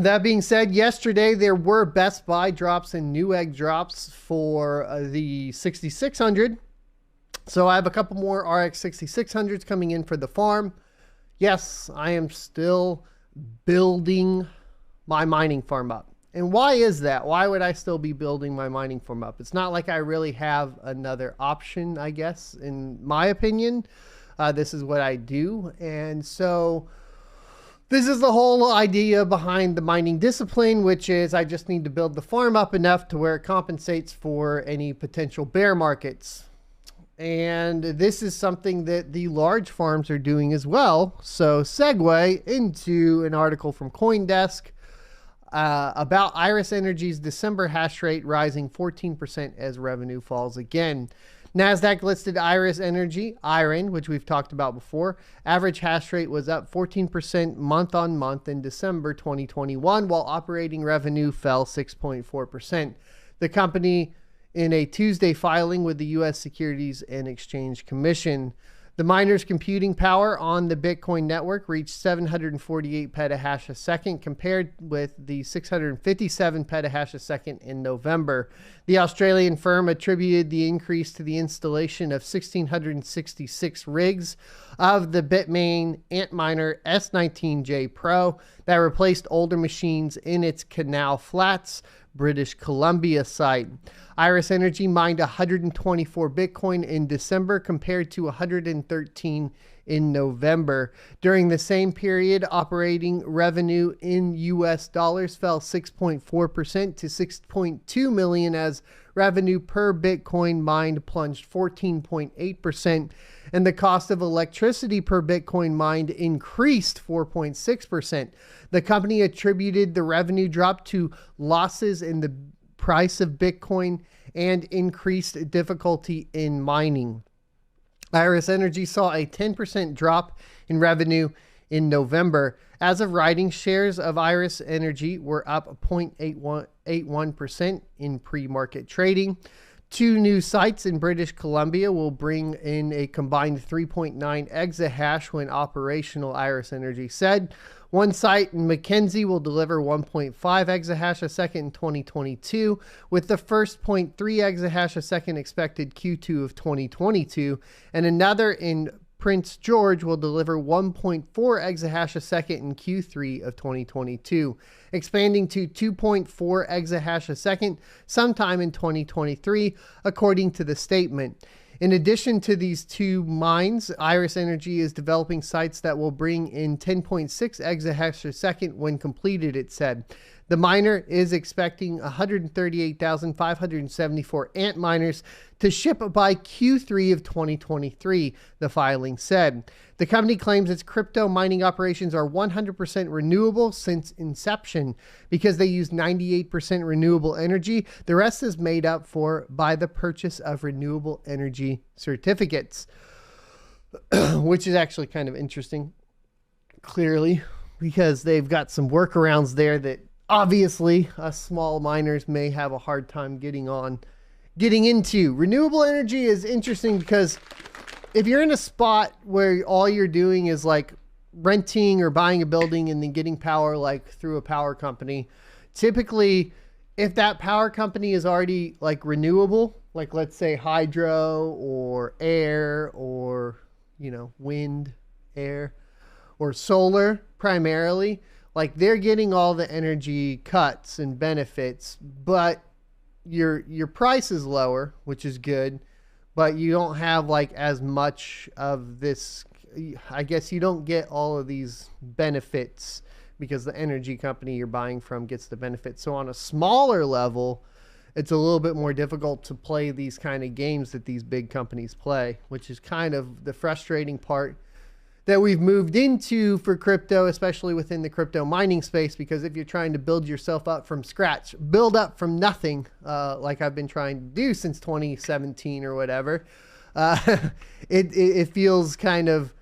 That being said, yesterday there were Best Buy drops and Newegg drops for the 6600. So I have a couple more RX 6600s coming in for the farm. Yes, I am still building my mining farm up. And why is that? Why would I still be building my mining farm up? It's not like I really have another option, I guess, in my opinion. This is what I do. And so this is the whole idea behind the mining discipline, which is I just need to build the farm up enough to where it compensates for any potential bear markets. And this is something that the large farms are doing as well. So segue into an article from CoinDesk about Iris Energy's December hash rate rising 14% as revenue falls again. NASDAQ listed Iris Energy, IREN, which we've talked about before. Average hash rate was up 14% month on month in December 2021, while operating revenue fell 6.4%. The company in a Tuesday filing with the U.S. Securities and Exchange Commission. The miners' computing power on the Bitcoin network reached 748 petahash a second, compared with the 657 petahash a second in November. The Australian firm attributed the increase to the installation of 1,666 rigs of the Bitmain Antminer S19J Pro that replaced older machines in its Canal Flats, British Columbia site. Iris Energy mined 124 Bitcoin in December compared to 113 in November. During the same period, operating revenue in US dollars fell 6.4% to $6.2 million as revenue per Bitcoin mined plunged 14.8%, and the cost of electricity per Bitcoin mined increased 4.6%. The company attributed the revenue drop to losses in the price of Bitcoin and increased difficulty in mining. Iris Energy saw a 10% drop in revenue in November. As of writing, shares of Iris Energy were up 0.81% in pre-market trading. Two new sites in British Columbia will bring in a combined 3.9 exahash when operational, Iris Energy said. One site in Mackenzie will deliver 1.5 exahash a second in 2022, with the first 0.3 exahash a second expected Q2 of 2022, and another in Prince George will deliver 1.4 exahash a second in Q3 of 2022, expanding to 2.4 exahash a second sometime in 2023, according to the statement. In addition to these two mines, Iris Energy is developing sites that will bring in 10.6 exahash a second when completed, it said. The miner is expecting 138,574 Antminers to ship by Q3 of 2023, the filing said. The company claims its crypto mining operations are 100% renewable since inception because they use 98% renewable energy. The rest is made up for by the purchase of renewable energy certificates, which is actually kind of interesting, clearly, because they've got some workarounds there that obviously us small miners may have a hard time getting into. Renewable energy is interesting because if you're in a spot where all you're doing is like renting or buying a building and then getting power like through a power company, typically if that power company is already like renewable, like let's say hydro or air or, you know, wind, air or solar primarily, like they're getting all the energy cuts and benefits, but your price is lower, which is good, but you don't have like as much of this. I guess you don't get all of these benefits because the energy company you're buying from gets the benefits. So on a smaller level, it's a little bit more difficult to play these kind of games that these big companies play, which is kind of the frustrating part that we've moved into for crypto, especially within the crypto mining space, because if you're trying to build yourself up from scratch, build up from nothing, like I've been trying to do since 2017 or whatever, it feels kind of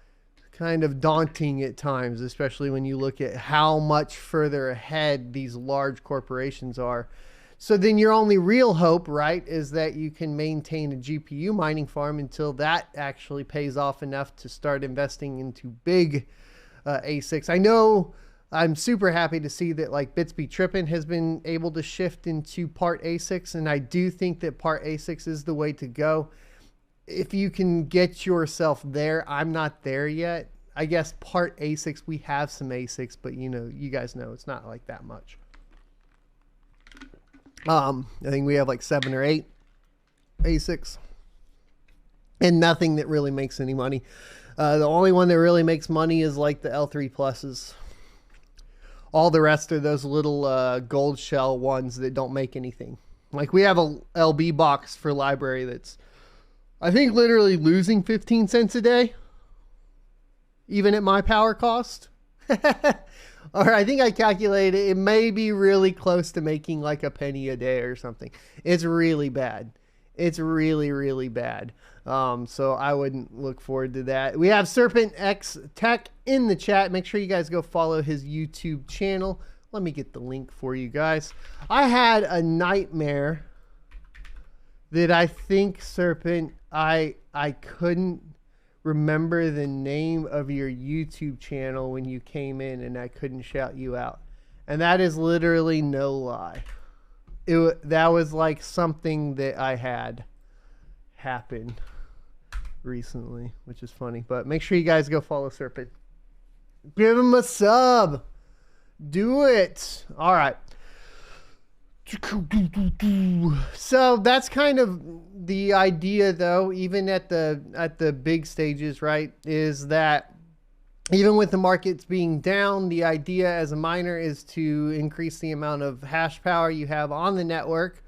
daunting at times, especially when you look at how much further ahead these large corporations are. So then your only real hope, right, is that you can maintain a GPU mining farm until that actually pays off enough to start investing into big ASICs. I know I'm super happy to see that like Bitsby Trippin has been able to shift into part ASICs, and I do think that part ASICs is the way to go. If you can get yourself there, I'm not there yet. I guess part ASICs, we have some ASICs, but you know, you guys know it's not like that much. I think we have like 7 or 8 ASICs and nothing that really makes any money. The only one that really makes money is like the L3 pluses. All the rest are those little gold shell ones that don't make anything. Like we have a LB box for library that's, I think, literally losing 15 cents a day, even at my power cost. Or I think I calculated it may be really close to making like a penny a day or something. It's really bad. It's really, really bad. So I wouldn't look forward to that. We have Serpent X Tech in the chat. Make sure you guys go follow his YouTube channel. Let me get the link for you guys. I had a nightmare that I think, Serpent, I couldn't remember the name of your YouTube channel when you came in, and I couldn't shout you out. And that is literally no lie. That was like something that I had happen recently, which is funny. But make sure you guys go follow Serpent. Give him a sub. Do it. All right. So that's kind of the idea, though, even at the big stages, right, is that even with the markets being down, the idea as a miner is to increase the amount of hash power you have on the network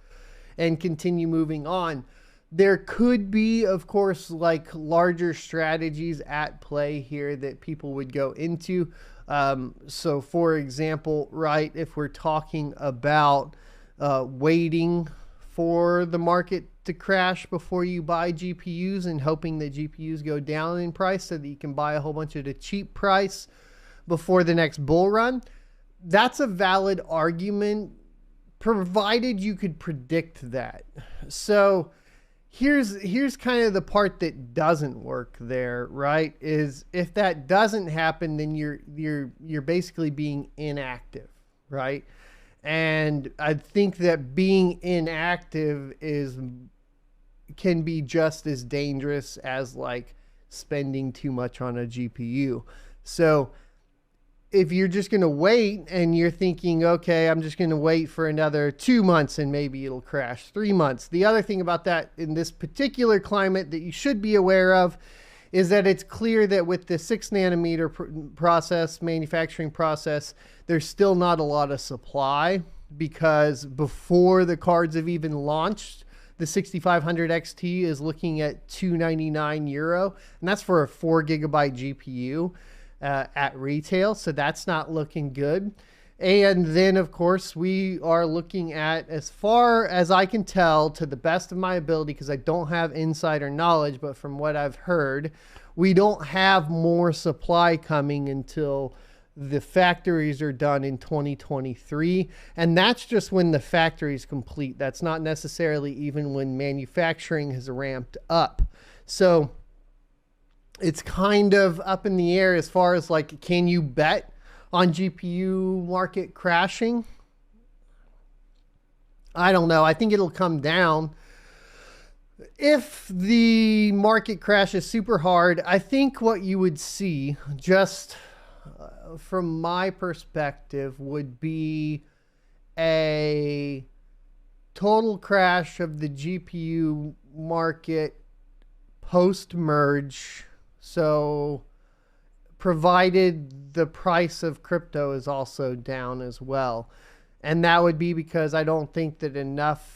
and continue moving on. There could be, of course, like larger strategies at play here that people would go into. So for example, right, if we're talking about waiting for the market to crash before you buy GPUs and hoping that GPUs go down in price so that you can buy a whole bunch at a cheap price before the next bull run, that's a valid argument provided you could predict that. So here's kind of the part that doesn't work there, right? Is if that doesn't happen, then you're basically being inactive, right? And I think that being inactive can be just as dangerous as like spending too much on a GPU. So if you're just going to wait and you're thinking, okay, I'm just going to wait for another 2 months and maybe it'll crash, 3 months. The other thing about that in this particular climate that you should be aware of is that it's clear that with the 6 nanometer manufacturing process, there's still not a lot of supply, because before the cards have even launched, the 6500 XT is looking at €299, and that's for a 4 gigabyte GPU at retail. So that's not looking good. And then, of course, we are looking at, as far as I can tell, to the best of my ability, because I don't have insider knowledge, but from what I've heard, we don't have more supply coming until the factories are done in 2023. And that's just when the factory is complete. That's not necessarily even when manufacturing has ramped up. So it's kind of up in the air as far as like, can you bet on GPU market crashing? I don't know. I think it'll come down. If the market crashes super hard, I think what you would see, just from my perspective, would be a total crash of the GPU market post-merge. So provided the price of crypto is also down as well. And that would be because I don't think that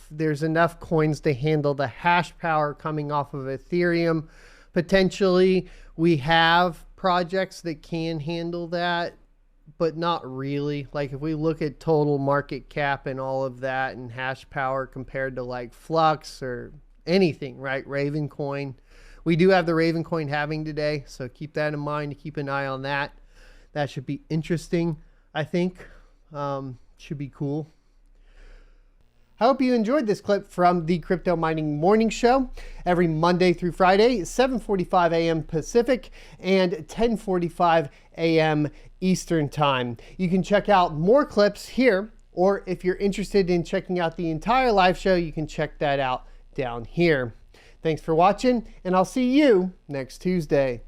there's enough coins to handle the hash power coming off of Ethereum. Potentially, we have projects that can handle that, but not really. Like if we look at total market cap and all of that and hash power compared to like Flux or anything, right? Ravencoin. We do have the Ravencoin halving today, so keep that in mind. Keep an eye on that. That should be interesting, I think. Should be cool. I hope you enjoyed this clip from the Crypto Mining Morning Show every Monday through Friday, 7:45 a.m. Pacific and 10:45 a.m. Eastern Time. You can check out more clips here, or if you're interested in checking out the entire live show, you can check that out down here. Thanks for watching, and I'll see you next Tuesday.